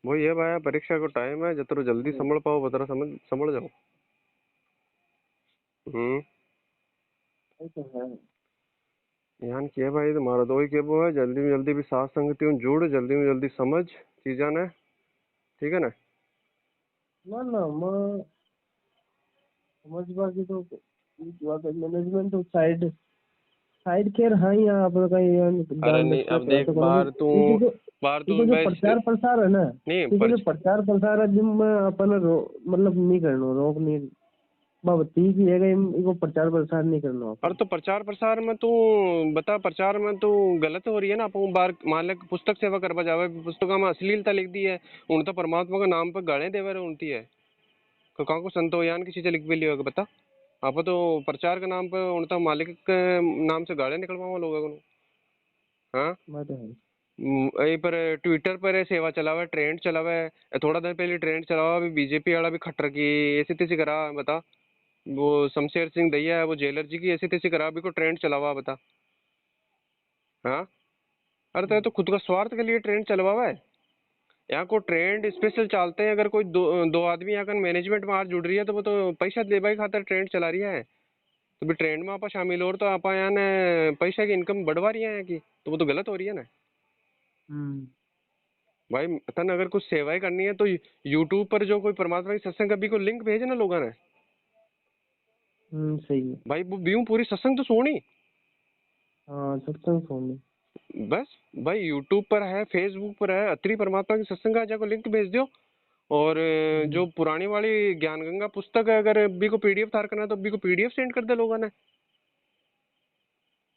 वो ये भाई परीक्षा को टाइम है जतरो जल्दी संभल पाओ बतरा समझ समझ जाओ। ये तो है। यान किया भाई तुम्हारा दो ही के वो है, जल्दी में जल्दी भी साथ संगति हूँ जुड़, जल्दी में जल्दी समझ चीजा ने, ठीक है ना। ना ना मैं समझ बाकी तो बात है, मैनेजमेंट तो साइड साइड केयर हाँ ही आप कहीं अरे ध्यान नहीं रखते अब क्या देख तो करो बाहर तू इको जो भाई प्रचार प्रसार है ना, नहीं इको जो प्रचार प्रसार है जिनमें अपन मतलब नहीं करना रोक नहीं बाबती की है इनको प्रचार प्रसार नहीं करना और अपन। तो प्रचार प्रसार में तू बता, प्रचार में तू गलत हो रही है ना। अपन बार मान ले पुस्तक सेवा करवा जावे, पुस्तकों में अश्लीलता लिख दी है, उन तो परमात्मा के नाम पे गाड़े देवे रहे उनती है, तो कहाँ को संतो यान की चीजें लिख भी लियो बता। आप तो प्रचार के नाम पे उन तो मालिक के नाम से गाड़े निकलवाओ लोगों को। हाँ बात है। यही पर ट्विटर पर सेवा चलावा, ट्रेंड चलावा है, थोड़ा दिन पहले ट्रेंड चलावा, अभी बीजेपी वाला भी खट्टर की ऐसी तैसी करा बता। वो शमशेर सिंह दैया है, वो जेलर जी की ऐसी तैसी करा, अभी को ट्रेंड चलावा बता। हाँ अरे तो खुद का स्वार्थ के लिए ट्रेंड चलवावा है। यहाँ को ट्रेंड स्पेशल चलते हैं, अगर कोई दो आदमी यहाँ का मैनेजमेंट में आज जुड़ रही है तो वो तो पैसा देने खातर ट्रेंड चला रही है। तो भी ट्रेंड में आप शामिल हो तो आप यहाँ ने पैसा की इनकम बढ़वा रही है कि, तो वो तो गलत हो रही है ना भाई। तन अगर कुछ सेवाएं करनी है तो यूट्यूब पर जो कोई परमात्मा की सत्संग अभी को लिंक भेजे ना लोगों ने सही है। भाई, वो व्यू पूरी सत्संग तो सुनी। हाँ सत्संग सुनने। बस भाई यूट्यूब पर है, फेसबुक पर है, अत्री परमात्मा की सत्संग का जाकर लिंक भेज दो। और जो पुरानी वाली ज्ञान गंगा पुस्तक है, अगर बी को पीडीएफ तार करना है तो बी को पीडीएफ सेंड कर दे लोगों ने,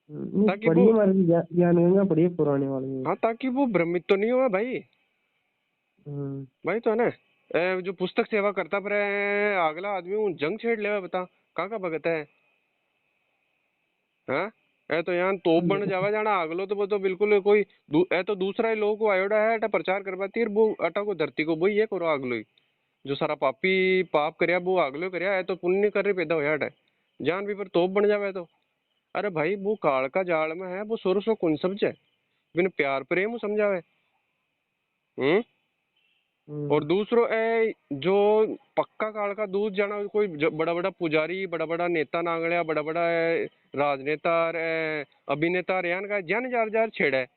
ताकि वो पढ़िए हमारे ज्ञान गंगा पढ़िए पुराने वाले में। हाँ ताकि वो भ्रमित तो नहीं हुआ भाई। भाई तो है ना, जो पुस्तक सेवा करता पर अगला आदमी उन जंग छेड़ ले बता कहाँ का भगत है। हाँ ए तो यहाँ तोप बन जावा जाना अगलो तो वो तो बिल्कुल कोई ए तो दूसरा ही लोग को आयोडा है अटा प्रचार करवाती है, वो अटा को धरती को वो ये करो अगलो ही जो सारा पापी पाप करया वो अगलो करया है, तो पुण्य कर रहे पैदा होया है जान भी पर तोप बन जावे तो। अरे भाई वो काल का जाल में है, वो सोरो सो कौन समझे, बिन प्यार प्रेम समझावे। हम्म और दूसरो ए जो पक्का काल का दूध जाना कोई बड़ा बड़ा पुजारी, बड़ा बड़ा नेता नांगड़िया, बड़ा बड़ा राजनेता अभिनेता रेन का जन जार जार छेड़ा है।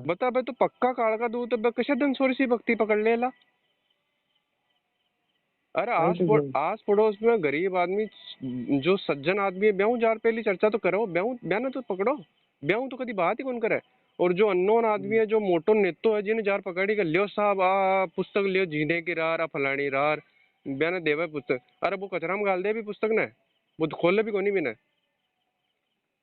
बता भाई तो पक्का काल का दूध तो कैसे दिन सोरी सी भक्ति पकड़ लेला। अरे आस पड़ोस में गरीब आदमी जो सज्जन आदमी है ब्याह जार पहली चर्चा तो करो, ब्याह ब्याह तो पकड़ो, ब्याह तो कभी बात ही कौन करे। और जो अननोन आदमी है जो मोटो नेतो है जिन्हें जार पकड़ी कर लियो साहब आ पुस्तक लियो जीने की रार आ फलानी रार ब्याह देवे पुस्तक, अरे वो कचरा में गाल दे भी पुस्तक ने, वो खोले भी कोनी भी ने।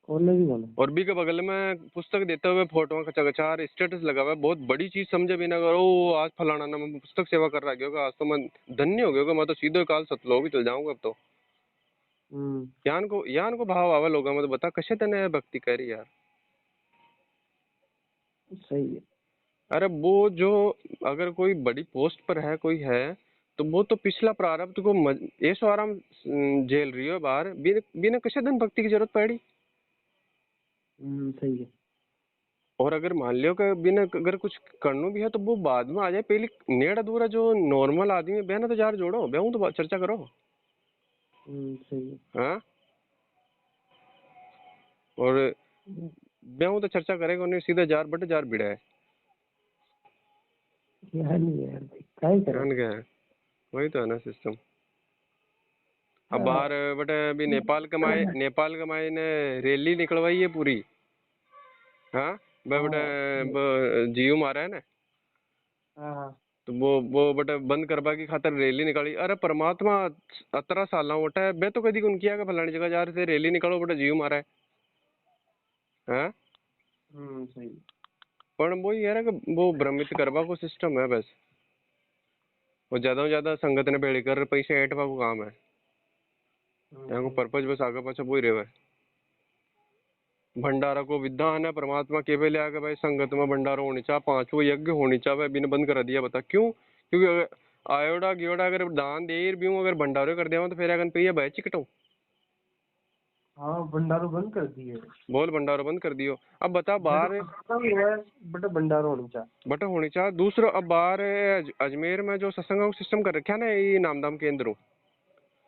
और बी के बगल में पुस्तक देते हुए फोटो कचार स्टेटस लगा हुआ है, बहुत बड़ी चीज समझे बिना करो आज फलाना ना मैं पुस्तक सेवा कर रहा गया आज तो मैं धन्य हो गया, मैं तो सीधे काल सतलोक ही चल जाऊंगा अब तो। यान को भाव आवा लोगों में तो बता कैसे तने भक्ति करी यार। सही है। अरे वो जो अगर कोई बड़ी पोस्ट पर है कोई है तो वो तो पिछला प्रारब्ध को ऐसो आराम झेल रही हो बाहर, बिना किसी दिन भक्ति की जरूरत पड़ी। सही है। और अगर मान लियो कि बिना अगर कुछ करना भी है तो वो बाद में आ जाए, पहले नेड़ अधूरा जो नॉर्मल आदमी है बहना तो जार जोड़ो बेहू तो चर्चा करो। सही है। हाँ और बेहू तो चर्चा करेगा नहीं, सीधा जार बट जार भिड़ा है यार नहीं यार क्या क्या है, वही तो है ना सिस्टम। अब बाहर बट अभी नेपाल कमाए ने रैली निकलवाई है पूरी। हाँ बट जीव मारा है ना, तो वो बट बंद करवा की खातर रैली निकाली। अरे परमात्मा 17 साल वोटा है बे तो कदी कौन किया फलानी जगह जा रहे थे रैली निकालो बट जीव मारा है। हाँ सही। पर वो ये है कि वो भ्रमित करवा को सिस्टम है बस, वो ज्यादा से ज्यादा संगत ने भेड़ कर पैसे ऐटवा को काम है, यहाँ को पर्पज बस आगे पाछा वो ही रहे। भंडारा को विधान है परमात्मा के लिए आगे भाई संगत में भंडारा होनी चाहिए, 5वां यज्ञ होनी चाहिए, बिन बंद कर दिया बता क्यों, क्योंकि अगर आयोडा गियोडा अगर दान दे भी अगर भंडारे कर दिया तो फिर अगर पे भाई चिकटो। हाँ भंडारो बंद कर दिए, बोल भंडारो बंद कर दियो। अब बता बाहर बट भंडारो होनी चाहिए दूसरा। अब बाहर अजमेर में जो सत्संग सिस्टम कर रखा है ना ये नामदाम केंद्रों,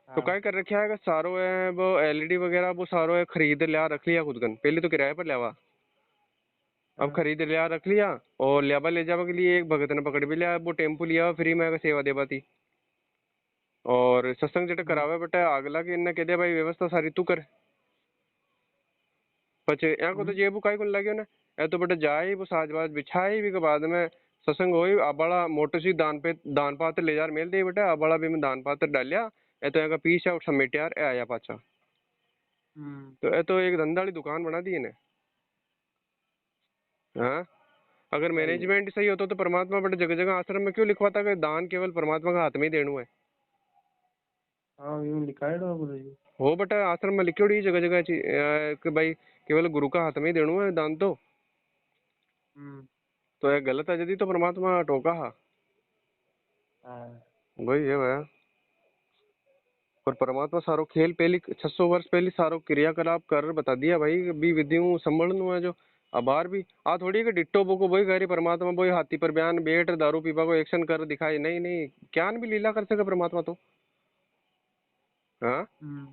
तो हाँ काय कर रखा है सारो है वो एलईडी वगैरह वो सारो है खरीद लिया रख लिया खुद कन, पहले तो किराए पर लिया, अब हाँ खरीद लिया रख लिया, और लियाबा ले जावा के लिए एक भगत ने पकड़ भी लिया, वो टेम्पू लिया फ्री में सेवा देवा थी। और सत्संग जेटा हम्म, करावे बेटा अगला के इन्हें कह दिया भाई व्यवस्था सारी तू कर, पचे यहाँ को तो हम्म, जेबू काई को लगे ना, ए तो बेटा जाए वो साजबाज बिछाई भी के बाद में सत्संग होई, अब बड़ा मोटर सी दान पात्र ले जार मेल दे बेटा, अब बड़ा भी में दान पात्र डालिया, ए तो यहाँ का पीछे और समेट यार ए आया पाछा, हम्म, तो ए तो एक धंधा वाली दुकान बना दी इन्हें। हाँ, अगर सही है। मैनेजमेंट सही होता तो परमात्मा बेटा जगह जगह आश्रम में क्यों लिखवाता कि दान केवल परमात्मा का हाथ में ही देना है। हाँ यूं लिखा है गुरु जी। हो बेटा आश्रम में लिखी जगह जगह कि भाई केवल गुरु का हाथ में ही देना है दान हम्म, तो ये गलत है यदि तो परमात्मा टोका हा, हाँ वही है भैया। और परमात्मा सारो खेल पहली 600 वर्ष पहले सारो क्रियाकलाप कर बता दिया भाई, भी विधियों संभलन है जो अबार भी आ थोड़ी कि डिट्टो बो को वही कह रही परमात्मा वही हाथी पर बयान बैठ दारू पीपा को एक्शन कर दिखाई, नहीं नहीं ज्ञान भी लीला कर सके परमात्मा तो। हाँ, हम्म,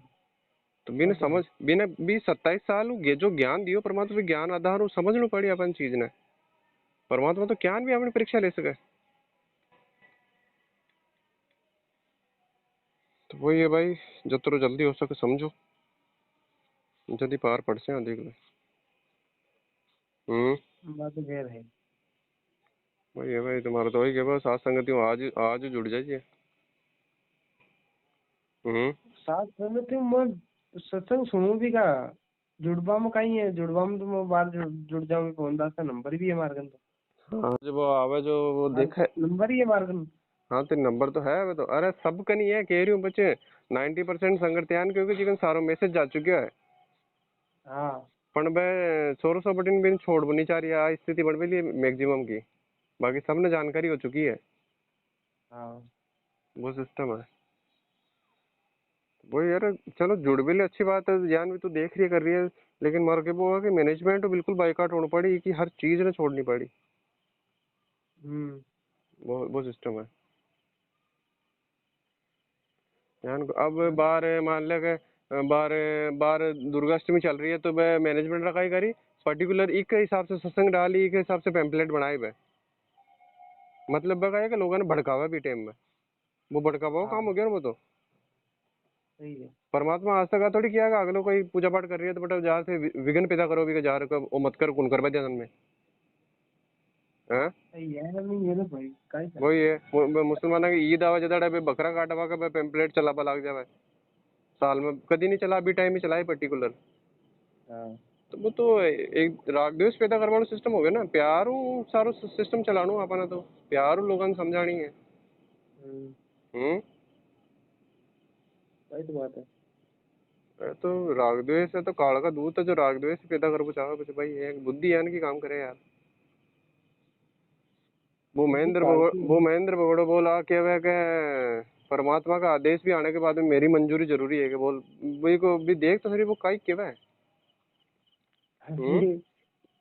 तो बिना वो तो है। समझ बिना भी 27 साल ये जो ज्ञान दियो परमात्मा भी ज्ञान आधार हो समझ लो पड़ी अपन चीज ने, परमात्मा तो ज्ञान भी अपनी परीक्षा ले सके। तो वही है भाई, जितना जल्दी हो सके समझो, जल्दी पार पड़ से देख लो। बात तो खैर है। वही है भाई, तुम्हारा तो वही है बस आज संगति हो, आज आज जुड़ जाइए। हम्म। साथ में तो मैं सत्संग सुनूं भी का, जुड़वा में कहीं है, जुड़वा में तो मैं बाहर जुड़ जाऊंगी, पवनदास का नंबर भी है हमारे कन तो। हाँ जब वो आवे जो वो हाँ, देखे। नंबर ही है हमारे कन। हाँ तो नंबर तो है वो तो, अरे सब का नहीं है कह रही हूँ बच्चे, 90% संगठन क्योंकि जिकन सारो मैसेज जा चुका है, हाँ पण बे 1600 बटन भी छोड़ नहीं चाह रही है स्थिति बढ़ भी मैक्सिमम की, बाकी सबने जानकारी हो चुकी है, हाँ वो सिस्टम है। वही यार, चलो जुड़ भी ले अच्छी बात है, ज्ञान भी तो देख रही है कर रही है, लेकिन मर के वो है कि मैनेजमेंट तो बिल्कुल बाइकाट होनी पड़ी कि हर चीज ने छोड़नी पड़ी, हम्म, वो सिस्टम है। ध्यान को अब बार मान लिया कि बार बार दुर्गाष्टमी चल रही है तो मैं मैनेजमेंट रखा ही करी, पर्टिकुलर एक के हिसाब से सत्संग डाली, एक के हिसाब से पैम्पलेट बनाए बे, मतलब बकाया कि लोगों ने भड़कावा भी टाइम में, वो भड़कावा काम हाँ हो गया ना वो तो। सही है। परमात्मा आज तक थोड़ी किया कि अगलो कोई पूजा पाठ कर रही है तो बेटा जार से विघ्न पैदा करो भी जार को वो मत कर कौन कर जन्म में। हाँ, सही है, नहीं ये तो भाई का ही वही करना। है मुसलमाना की ईद आवा जदा बे बकरा काटवा का पैम्पलेट चलावा लाग जावे, साल में कभी नहीं चला, अभी टाइम ही चला है पर्टिकुलर, हाँ तो वो तो एक राग द्वेष पैदा करवानो सिस्टम हो गया ना, प्यारू सारो सिस्टम चलानो अपना तो, प्यारू लोगन समझानी है। हम्म, हम्म। वही तो बात है। ये तो राग द्वेष है तो काल का दूत है जो राग द्वेष पैदा कर चाहे बच्चे भाई, एक बुद्धि है इनकी काम करे यार। बुद्धि कालकी है। वो महेंद्र भगोड़ो बोला क्या वह के परमात्मा का आदेश भी आने के बाद में मेरी मंजूरी जरूरी है कि बोल, वही को भी देख तो सही वो काई क्या है। हम्म। ये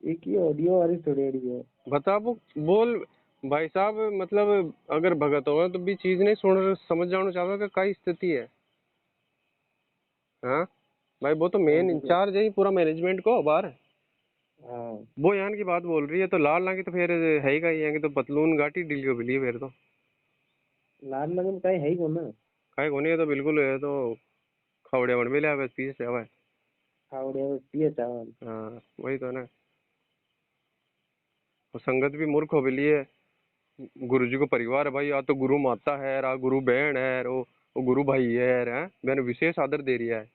एक ही ऑडियो वाली थोड़ी ऑडियो है। बता वो बोल भाई साहब, मतलब अगर भगत हो तो भी चीज नहीं सुन समझ जाना चाहे कि काय स्थिति है। हाँ भाई, वो तो हाँ मेन जी तो। इंचार्ज है ही पूरा मैनेजमेंट को बाहर, हाँ वो यहाँ की बात बोल रही है तो लाल ना की तो फिर है ही का ही है कि तो पतलून घाटी ढीली हो बिली फिर तो लाल लगन का है ही को ना। काय को नहीं है तो बिल्कुल है तो खवड़े बन मिले बस पीछे से हवा है। खावड़िया में पिए चावल। हाँ वही तो ना, और संगत भी मूर्ख हो बिली है, गुरु जी को परिवार है भाई, या तो गुरु माता है रा गुरु बहन है वो गुरु भाई है यार, हैं मैंने विशेष आदर दे रिया है।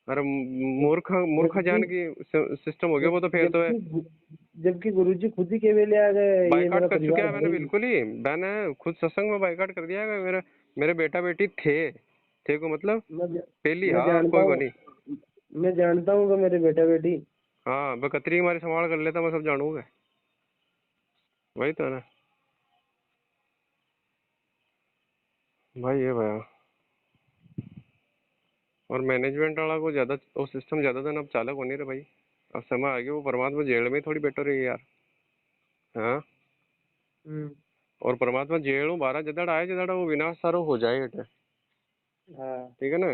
अरे मूर्ख मूर्ख जबकि जान की सिस्टम हो गया वो तो फिर तो है। जबकि जबकि गुरुजी खुद ही केवल आ गए, ये बाइकाट मेरा कर चुके परिवार हैं है मैंने, ही। बिल्कुल ही मैंने खुद सत्संग में बाइकाट कर दिया है, मेरे मेरे बेटा बेटी थे को मतलब मैं ज- पहली, मैं हाँ जानता कोई को हूँ, नहीं। मैं जानता हूँ कि मेरे बेटा बेटी। हाँ बकतरी हमारी संभाल कर लेता मैं सब जानूंगा, वही तो है ना भाई ये भैया। और मैनेजमेंट वाला को ज्यादा वो सिस्टम ज्यादा दिन अब चालक होने रहे भाई, अब समय आ गया वो परमात्मा जेल में ही थोड़ी बेटर है यार। हाँ, हम्म, और परमात्मा जेल बारह जदड़ आए जदड़ वो विनाश सारो हो जाए हटे, हाँ ठीक है ना।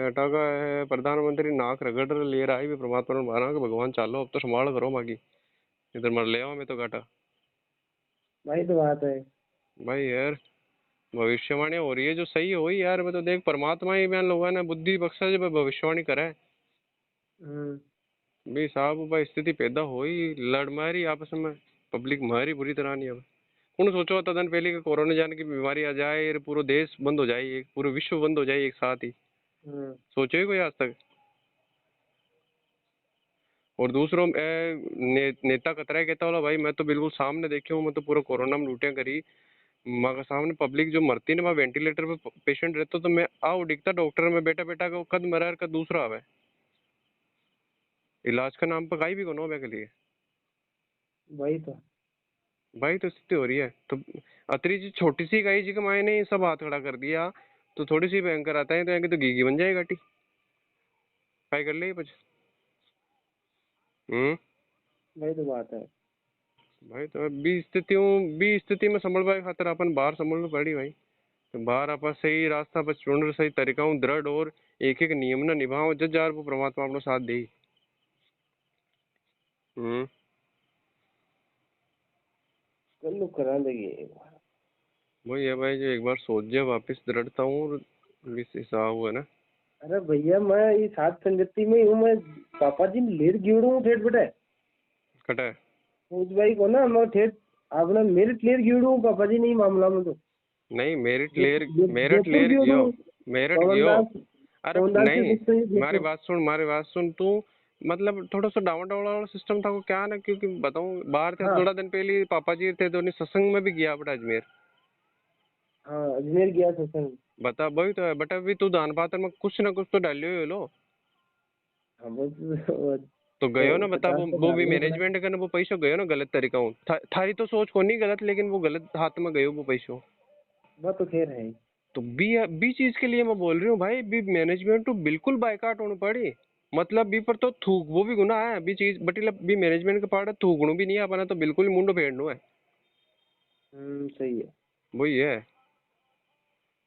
अटा का है प्रधानमंत्री नाक रगड़ ले रहा है भी परमात्मा ने मारा कि भगवान चालो अब तो संभाल करो बाकी इधर मर ले मैं तो घाटा। भाई तो बात है। भाई यार भविष्यवाणी हो रही है जो सही हो ही यार। मैं तो देख परमात्मा ही बयान लोगों ने बुद्धि बख्शा जब भविष्यवाणी करा है हम्म। भी साहब भाई स्थिति पैदा हो ही लड़ मारी आपस में पब्लिक मारी बुरी तरह नहीं अब। कौन सोचो तदन पहले कि कोरोना जान की बीमारी आ जाए और पूरा देश बंद हो जाए एक पूरा विश्व बंद हो जाए एक साथ ही। हम्म। सोचो ही कोई आज तक। और दूसरों नेता कतरा कहता बोला भाई मैं तो बिल्कुल सामने देखे हूँ मैं तो पूरा कोरोना में लूटिया करी माँ का सामने पब्लिक जो मरती ना वहाँ वेंटिलेटर पे पेशेंट रहता तो मैं आओ दिखता डॉक्टर में बेटा बेटा का कद मरा का दूसरा आवे इलाज का नाम पर गाई भी कौन हो के लिए। वही तो। भाई तो स्थिति हो रही है तो अतरी जी छोटी सी गाई जी के मायने ही सब हाथ खड़ा कर दिया तो थोड़ी सी भयंकर आता है तो यहाँ तो घी बन जाएगा टी काय कर ले कुछ। वही तो बात है। भाई तो बी स्थिति में संभल पाए खातर अपन बाहर संभलना पड़ी भाई। तो बाहर आप सही रास्ता पर चुन सही तरीका हूँ दृढ़ और एक एक नियम न निभाओ जज जार वो परमात्मा अपनो साथ दे। हम्म। कल लोग करा देंगे एक बार। वही है भाई जो एक बार सोच जाए वापिस दृढ़ता हूँ और इस हिसाब हुआ ना। अरे भैया मैं ये सात संगति में हूँ मैं। पापा जी ने लेट गिड़ू हूँ ठेठ बेटे। कटा है। उस भाई को ना मैं ठेठ आपने मेरिट क्लियर गिड़ू हूँ पापा जी नहीं मामला में तो। नहीं मेरिट जयपुर लेर गिड़ू गियो हूँ। मेरिट पवन गियो। दास अरे पवन दास नहीं से मारी देखो। बात सुन तू मतलब थोड़ा सा डाउन डाउन वाला सिस्टम था वो क्या ना क्योंकि बताऊं बाहर थे हाँ थोड़ा दिन पहले पापा जी थे तो उन्हें सत्संग में भी गया बड़ा अजमेर। हाँ अजमेर गया सत्संग। बता वही तो है बट अभी तू दान पात्र में कुछ ना कुछ तो डालियो ही लो। हाँ बस तो गयो ना बता 50 तो वो भी डालना पड़ा। मैनेजमेंट का ना वो पैसों गयो ना गलत तरीका हूँ थारी तो सोच को नहीं गलत लेकिन वो गलत हाथ में गयो वो पैसों। वह तो खैर है ही। तो बी चीज के लिए मैं बोल रही हूँ भाई बी मैनेजमेंट तो बिल्कुल बायकाट होनी पड़ी। मतलब बी पर तो थूक वो भी गुना है बी चीज मतलब बी मैनेजमेंट का पार्ट है थूकणु भी नहीं है अपना तो बिल्कुल मुंडो फेरनु है। सही है। वही है।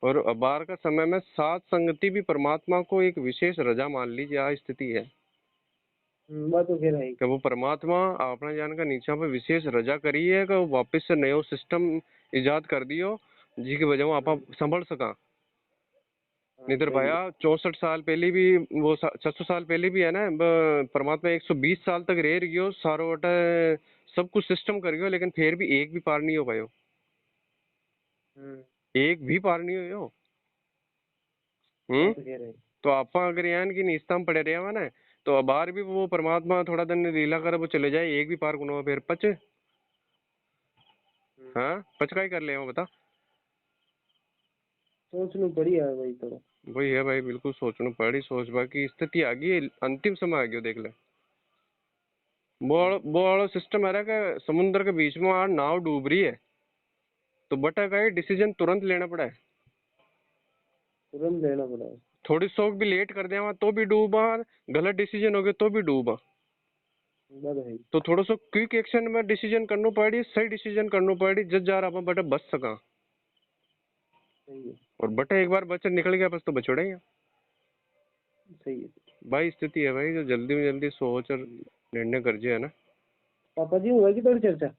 और अबार का समय में सात संगति भी परमात्मा को एक विशेष रजा मान लीजिए आ स्थिति है वह तो खैर है ही। कि वो परमात्मा अपना जान का नीचा पे विशेष रजा करी है कि वो वापस से नयो सिस्टम इजाद कर दियो जिसकी वजह वो आप संभल सका। हाँ निधर सही भाया है। 64 साल पहले भी वो 600 साल पहले भी है ना परमात्मा 120 साल तक रह गयो सारो वटे सब कुछ सिस्टम कर गयो लेकिन फिर भी एक भी पार नहीं हो पायो। हम्म। एक भी पार नहीं हो। वह हम्म। तो खैर है ही। तो आप अगर यान की निस्ता में पड़े रहे ना तो बाहर भी वो परमात्मा थोड़ा दिन लीला कर वो चले जाए एक भी पार गुनो फिर पच। हाँ पच का ही कर ले बता। सोचनी पड़ी है भाई थोड़ा। वही है भाई बिल्कुल सोचना पड़ी सोच बाकी स्थिति आ गई अंतिम समय आ गयो देख ले। वो वाला सिस्टम है कि समुद्र के बीच में नाव डूब रही है तो बटा का डिसीजन तुरंत लेना पड़ा है। तुरंत लेना पड़ा है। थोड़ी सोच भी लेट कर दिया तो भी डूबा गलत डिसीजन हो गया तो भी डूबा। वह तो है ही। तो थोड़ा सा क्विक एक्शन में डिसीजन करना पड़ी सही डिसीजन करना पड़ी जज जा रहा बटा बच सका। सही है। और बटा एक बार बच्चा निकल गया बस तो बचोड़ेगा। सही है। भाई स्थिति है भाई जो जल्दी में जल्दी सोच और निर्णय कर है ना। पापा जी हुआ की थोड़ी चर्चा।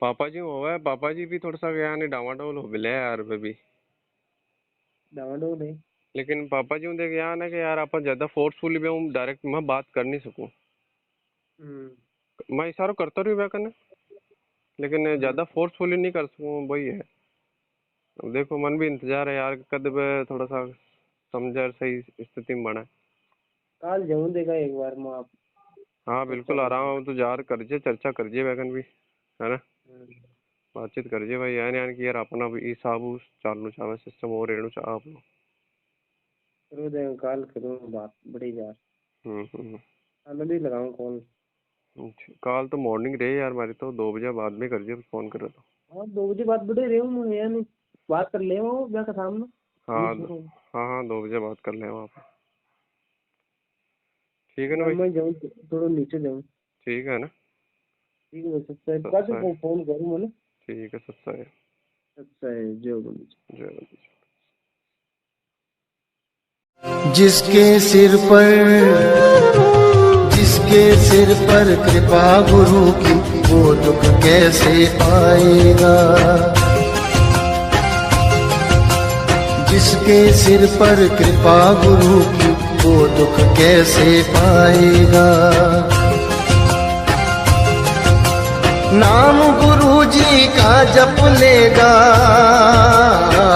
पापा जी हुआ है पापा जी भी थोड़ा सा गया नहीं डावाडोल हो मिले यार भी। डावाडोल है। लेकिन पापा जी देख यार ना कि यार आप ज्यादा फोर्सफुली भी हूँ डायरेक्ट मैं बात कर नहीं सकूँ। हम्म। मैं इशारा करता रही वह करने लेकिन हम्म। ज्यादा फोर्सफुली नहीं कर सकूँ वही है। अब देखो मन भी इंतजार है यार कद पे थोड़ा सा समझा सही स्थिति में बना। काल जाऊं देगा एक बार मैं आप हाँ चर्चा बिल्कुल आ रहा करके। हूँ तो जार करजे चर्चा करजे वैगन भी है ना। हम्म। बातचीत करजे भाई यान यान की यार अपना भी हिसाब चालू चावे सिस्टम और रेणु चाह अपना। करो देगा काल करूँ बात बड़ी यार। हम्म। मैं भी लगाऊं कॉल। कल तो मॉर्निंग रहे यार हमारी तो 2 बजे बाद में करजे फोन करे तो। हाँ 2 बजे बात बड़े रहे हूँ मैं यानी बात कर ले वो क्या का सामने। हाँ नहीं छोड़ो। हाँ 2 बजे बात कर ले वहाँ पे। ठीक है ना या भाई। मैं जाऊँ थोड़ा नीचे जाऊँ। ठीक है ना। ठीक है सब्सक्राइब कर सत्सा है। दो फोन करूँ मैंने। ठीक है सत्सा है। अच्छा है जो बोली। जय जिसके सिर पर कृपा गुरु की, वो दुख कैसे आएगा। जिसके सिर पर कृपा गुरु की, वो दुख कैसे पाएगा। नाम गुरु जी का जप लेगा,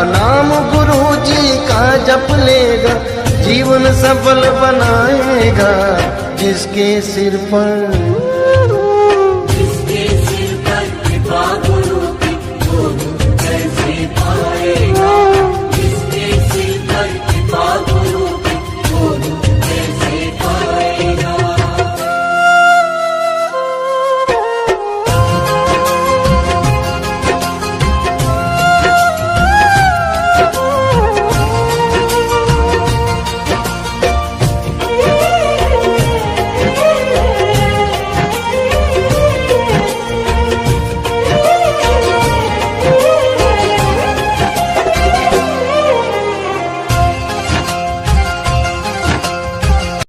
नाम गुरु जी का जप लेगा, जीवन सफल बनाएगा। जिसके सिर पर